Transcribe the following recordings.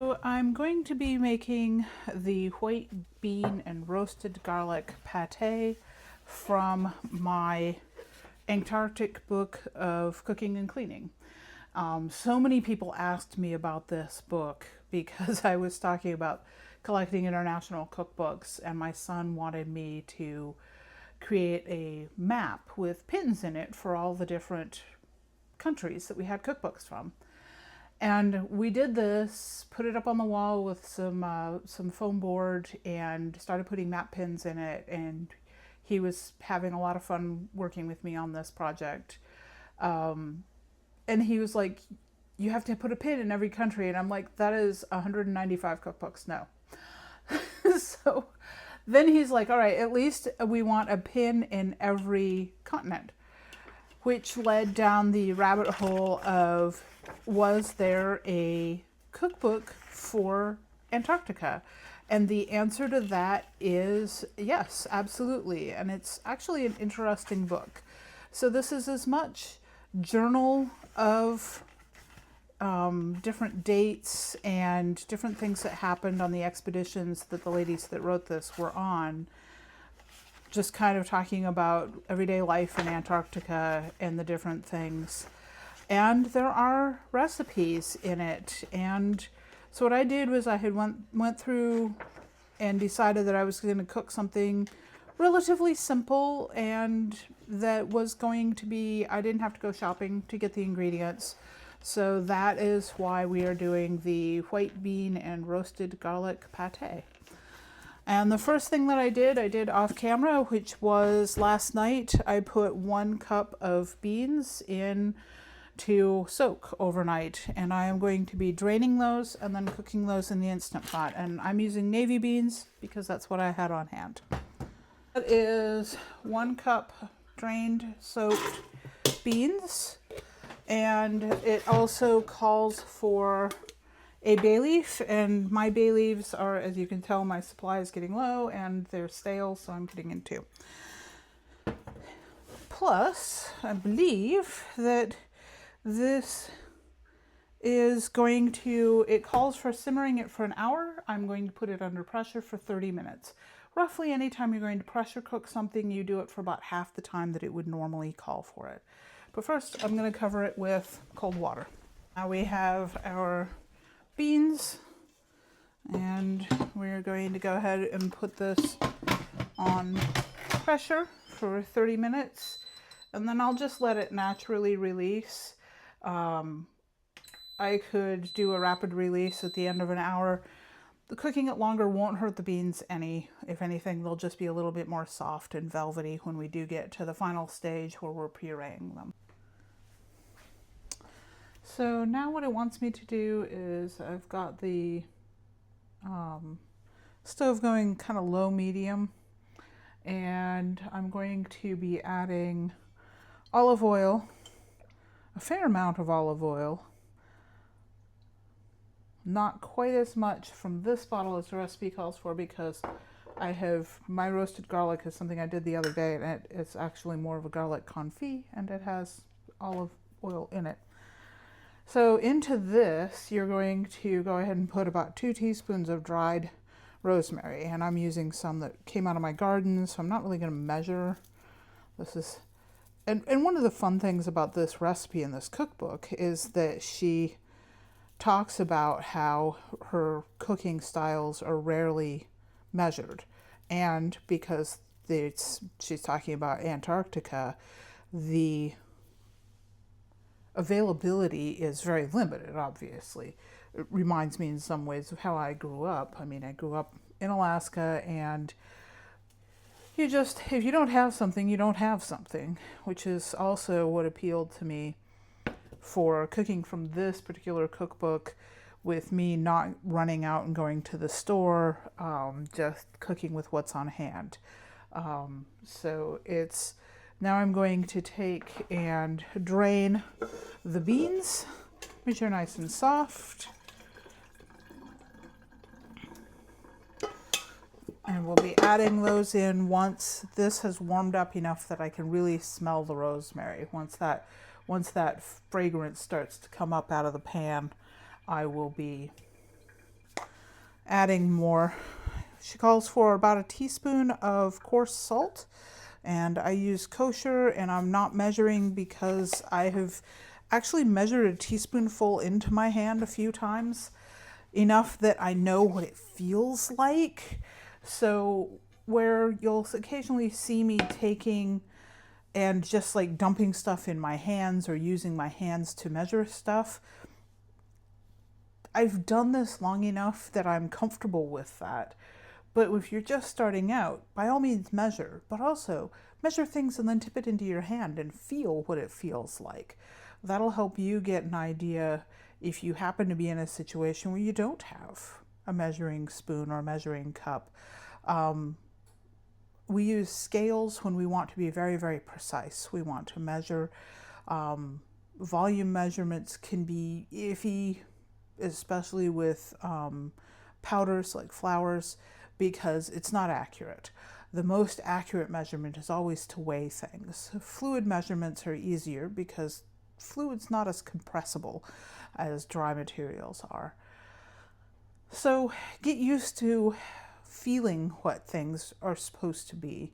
So I'm going to be making the white bean and roasted garlic pate from my Antarctic book of cooking and cleaning. So many people asked me about this book because I was talking about collecting international cookbooks, and my son wanted me to create a map with pins in it for all the different countries that we had cookbooks from. And we did this, put it up on the wall with some foam board, and started putting map pins in it. And he was having a lot of fun working with me on this project. And he was like, "You have to put a pin in every country," and I'm like, "That is 195 cookbooks. No." So then he's like, "All right, at least we want a pin in every continent," which led down the rabbit hole of, was there a cookbook for Antarctica? And the answer to that is yes, absolutely. And it's actually an interesting book. So this is as much journal of different dates and different things that happened on the expeditions that the ladies that wrote this were on, just kind of talking about everyday life in Antarctica and the different things. And there are recipes in it. And so what I did was I had went through and decided that I was going to cook something relatively simple, and that was going to be, I didn't have to go shopping to get the ingredients. So that is why we are doing the white bean and roasted garlic pate. And the first thing that I did off camera, which was last night, I put 1 cup of beans in to soak overnight, and I am going to be draining those and then cooking those in the Instant Pot. And I'm using navy beans because that's what I had on hand. That is 1 cup drained, soaked beans, and it also calls for a bay leaf, and my bay leaves are, as you can tell, my supply is getting low and they're stale, so I'm putting in 2. Plus, I believe that this is going to, it calls for simmering it for an hour. I'm going to put it under pressure for 30 minutes. Roughly anytime you're going to pressure cook something, you do it for about half the time that it would normally call for it. But first, I'm going to cover it with cold water. Now we have our beans, and we're going to go ahead and put this on pressure for 30 minutes, and then I'll just let it naturally release. I could do a rapid release at the end of an hour. The cooking it longer won't hurt the beans any. If anything, they'll just be a little bit more soft and velvety when we do get to the final stage where we're pureeing them. So now what it wants me to do is, I've got the stove going kind of low medium, and I'm going to be adding olive oil, a fair amount of olive oil, not quite as much from this bottle as the recipe calls for, because I have, my roasted garlic is something I did the other day, and it's actually more of a garlic confit, and it has olive oil in it. So into this, you're going to go ahead and put about 2 teaspoons of dried rosemary. And I'm using some that came out of my garden, so I'm not really going to measure. This is, and one of the fun things about this recipe in this cookbook is that she talks about how her cooking styles are rarely measured. And because she's talking about Antarctica, the availability is very limited, obviously. It reminds me in some ways of how I grew up. I mean, I grew up in Alaska, and you just, if you don't have something, you don't have something, which is also what appealed to me for cooking from this particular cookbook, with me not running out and going to the store, just cooking with what's on hand. So it's, now I'm going to take and drain the beans, which are nice and soft. And we'll be adding those in once this has warmed up enough that I can really smell the rosemary. Once that fragrance starts to come up out of the pan, I will be adding more. She calls for about a teaspoon of coarse salt, and I use kosher, and I'm not measuring because I have actually measured a teaspoonful into my hand a few times, enough that I know what it feels like. So where you'll occasionally see me taking and just like dumping stuff in my hands or using my hands to measure stuff, I've done this long enough that I'm comfortable with that. But if you're just starting out, by all means measure, but also measure things and then tip it into your hand and feel what it feels like. That'll help you get an idea if you happen to be in a situation where you don't have a measuring spoon or a measuring cup. We use scales when we want to be very, very precise. We want to measure. Volume measurements can be iffy, especially with powders like flours, because it's not accurate. The most accurate measurement is always to weigh things. Fluid measurements are easier because fluid's not as compressible as dry materials are. So get used to feeling what things are supposed to be,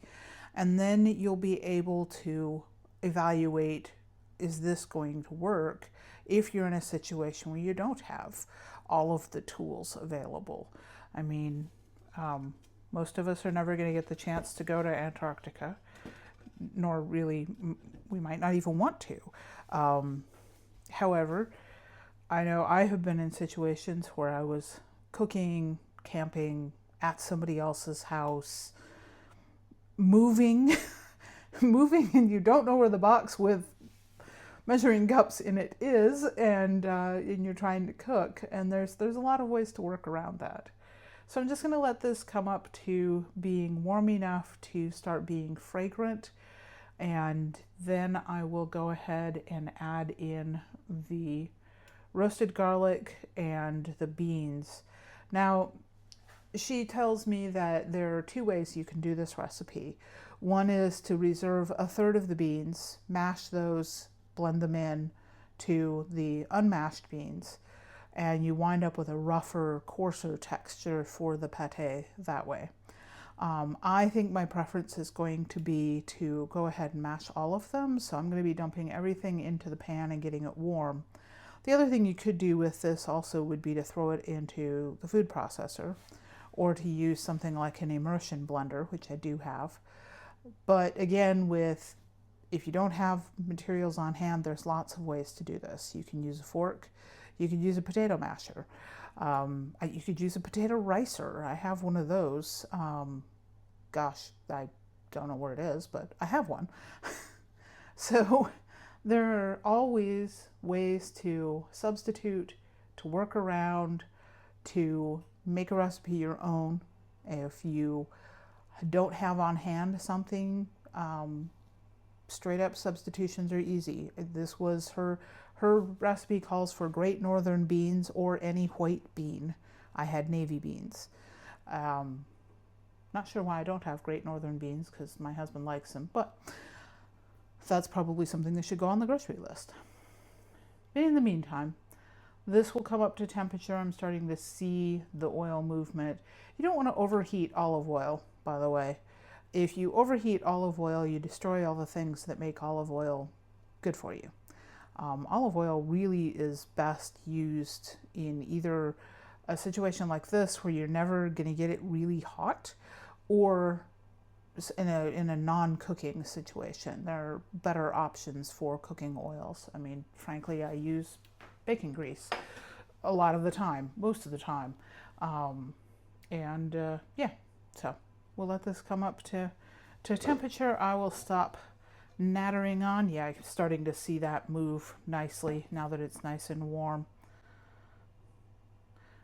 and then you'll be able to evaluate, is this going to work if you're in a situation where you don't have all of the tools available. I mean, most of us are never going to get the chance to go to Antarctica, nor really, we might not even want to. However, I know I have been in situations where I was cooking, camping at somebody else's house, moving, and you don't know where the box with measuring cups in it is, and you're trying to cook, and there's a lot of ways to work around that. So I'm just going to let this come up to being warm enough to start being fragrant, and then I will go ahead and add in the roasted garlic and the beans. Now, she tells me that there are two ways you can do this recipe. One is to reserve a third of the beans, mash those, blend them in to the unmashed beans, and you wind up with a rougher, coarser texture for the pate that way. I think my preference is going to be to go ahead and mash all of them, so I'm going to be dumping everything into the pan and getting it warm. The other thing you could do with this also would be to throw it into the food processor, or to use something like an immersion blender, which I do have. But again, if you don't have materials on hand, there's lots of ways to do this. You can use a fork, you could use a potato masher, you could use a potato ricer. I have one of those. Gosh, I don't know where it is, but I have one. So there are always ways to substitute, to work around, to make a recipe your own. If you don't have on hand something, straight up substitutions are easy. This was her recipe calls for Great Northern beans or any white bean. I had navy beans. Not sure why I don't have Great Northern beans, because my husband likes them, but that's probably something that should go on the grocery list. But in the meantime, this will come up to temperature. I'm starting to see the oil movement. You don't want to overheat olive oil, by the way. If you overheat olive oil, you destroy all the things that make olive oil good for you. Olive oil really is best used in either a situation like this where you're never going to get it really hot, or in a non-cooking situation. There are better options for cooking oils. I mean, frankly, I use bacon grease a lot of the time, most of the time. Yeah, so we'll let this come up to temperature. I will stop nattering on. Yeah, I'm starting to see that move nicely now that it's nice and warm.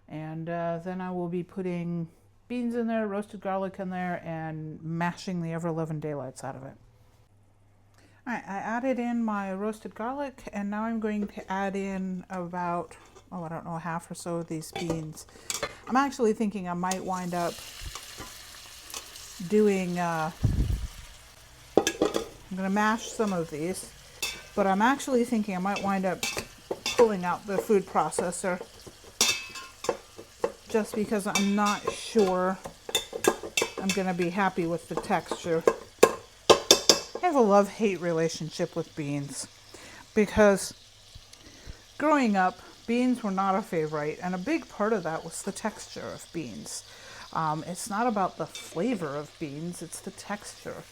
And then I will be putting beans in there, roasted garlic in there, and mashing the ever-loving daylights out of it. All right, I added in my roasted garlic, and now I'm going to add in about, I don't know, half or so of these beans. I'm actually thinking I might wind up doing, I'm going to mash some of these, but I'm actually thinking I might wind up pulling out the food processor just because I'm not sure I'm going to be happy with the texture. I have a love-hate relationship with beans because growing up, beans were not a favorite, and a big part of that was the texture of beans. It's not about the flavor of beans, it's the texture.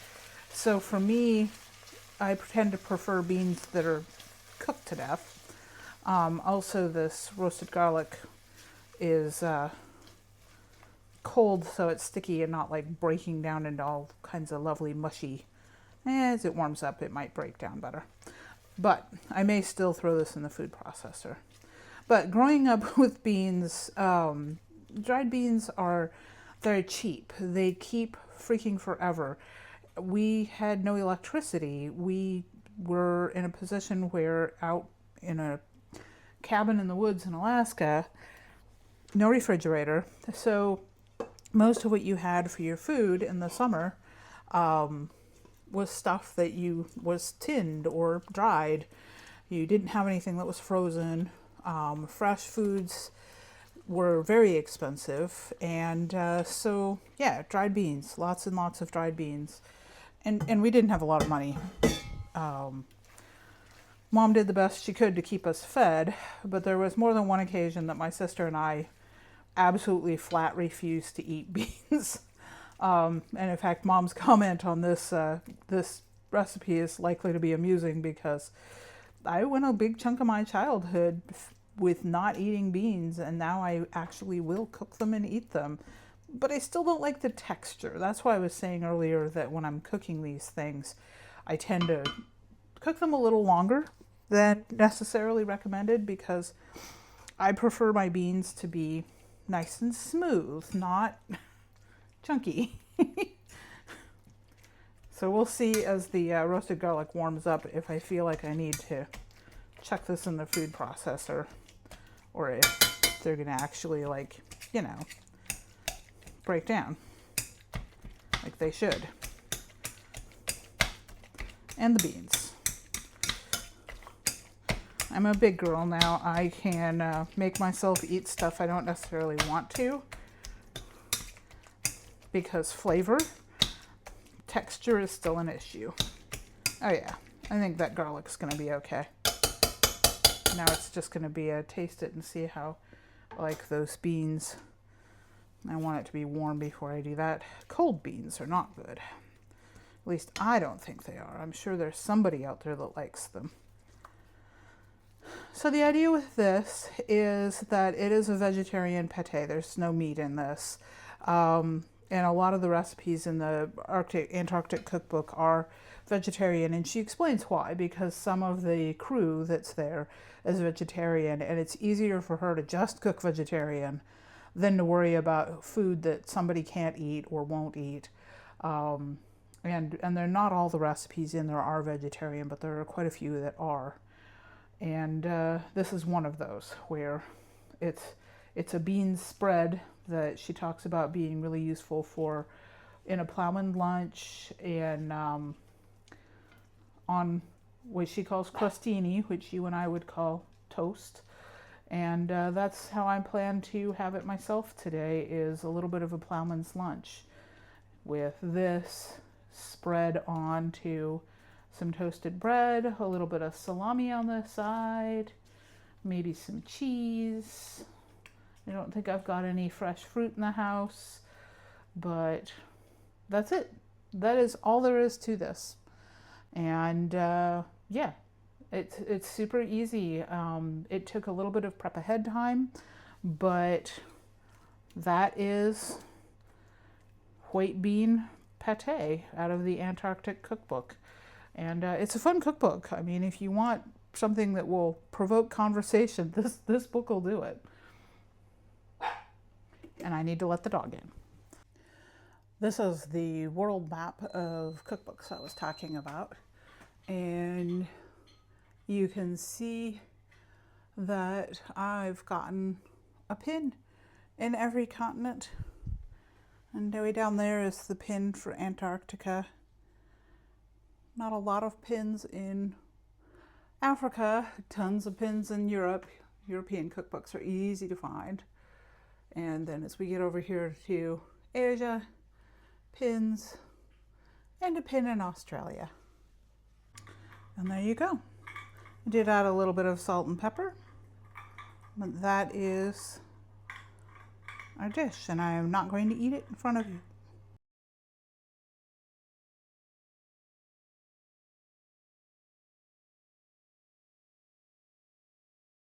So for me, I tend to prefer beans that are cooked to death. Also, this roasted garlic is cold, so it's sticky and not like breaking down into all kinds of lovely mushy. As it warms up, it might break down better. But I may still throw this in the food processor. But growing up with beans, dried beans are very cheap. They keep freaking forever. We had no electricity. We were in a position where out in a cabin in the woods in Alaska, no refrigerator. So most of what you had for your food in the summer was stuff that was tinned or dried. You didn't have anything that was frozen. Fresh foods were very expensive, and so yeah, dried beans, lots and lots of dried beans, and we didn't have a lot of money. Mom did the best she could to keep us fed, but there was more than one occasion that my sister and I absolutely flat refused to eat beans. And in fact, Mom's comment on this recipe is likely to be amusing because I went a big chunk of my childhood with not eating beans, and now I actually will cook them and eat them. But I still don't like the texture. That's why I was saying earlier that when I'm cooking these things, I tend to cook them a little longer than necessarily recommended because I prefer my beans to be nice and smooth, not chunky. So we'll see as the roasted garlic warms up if I feel like I need to chuck this in the food processor, or if they're gonna actually, like, you know, break down like they should. And the beans. I'm a big girl now. I can make myself eat stuff I don't necessarily want to because flavor, texture is still an issue. Oh yeah, I think that garlic's gonna be okay. Now it's just gonna be a taste it and see how I like those beans. I want it to be warm before I do that. Cold beans are not good. At least I don't think they are. I'm sure there's somebody out there that likes them. So the idea with this is that it is a vegetarian pate. There's no meat in this. And a lot of the recipes in the Antarctic Cookbook are vegetarian, and she explains why, because some of the crew that's there is vegetarian, and it's easier for her to just cook vegetarian than to worry about food that somebody can't eat or won't eat. And they're not all the recipes in there are vegetarian, but there are quite a few that are. And this is one of those where it's a bean spread that she talks about being really useful for in a plowman lunch and on what she calls crostini, which you and I would call toast. And that's how I plan to have it myself today, is a little bit of a plowman's lunch with this spread onto some toasted bread, a little bit of salami on the side, maybe some cheese. I don't think I've got any fresh fruit in the house, but that's it. That is all there is to this. And yeah, it's super easy. It took a little bit of prep ahead time, but that is white bean pate out of the Antarctic Cookbook. And it's a fun cookbook. I mean, if you want something that will provoke conversation, this book will do it. And I need to let the dog in. This is the world map of cookbooks I was talking about. And you can see that I've gotten a pin in every continent. And way down there is the pin for Antarctica. Not a lot of pins in Africa, tons of pins in Europe. European cookbooks are easy to find. And then as we get over here to Asia, pins, and a pin in Australia. And there you go. I did add a little bit of salt and pepper, but that is our dish, and I am not going to eat it in front of you.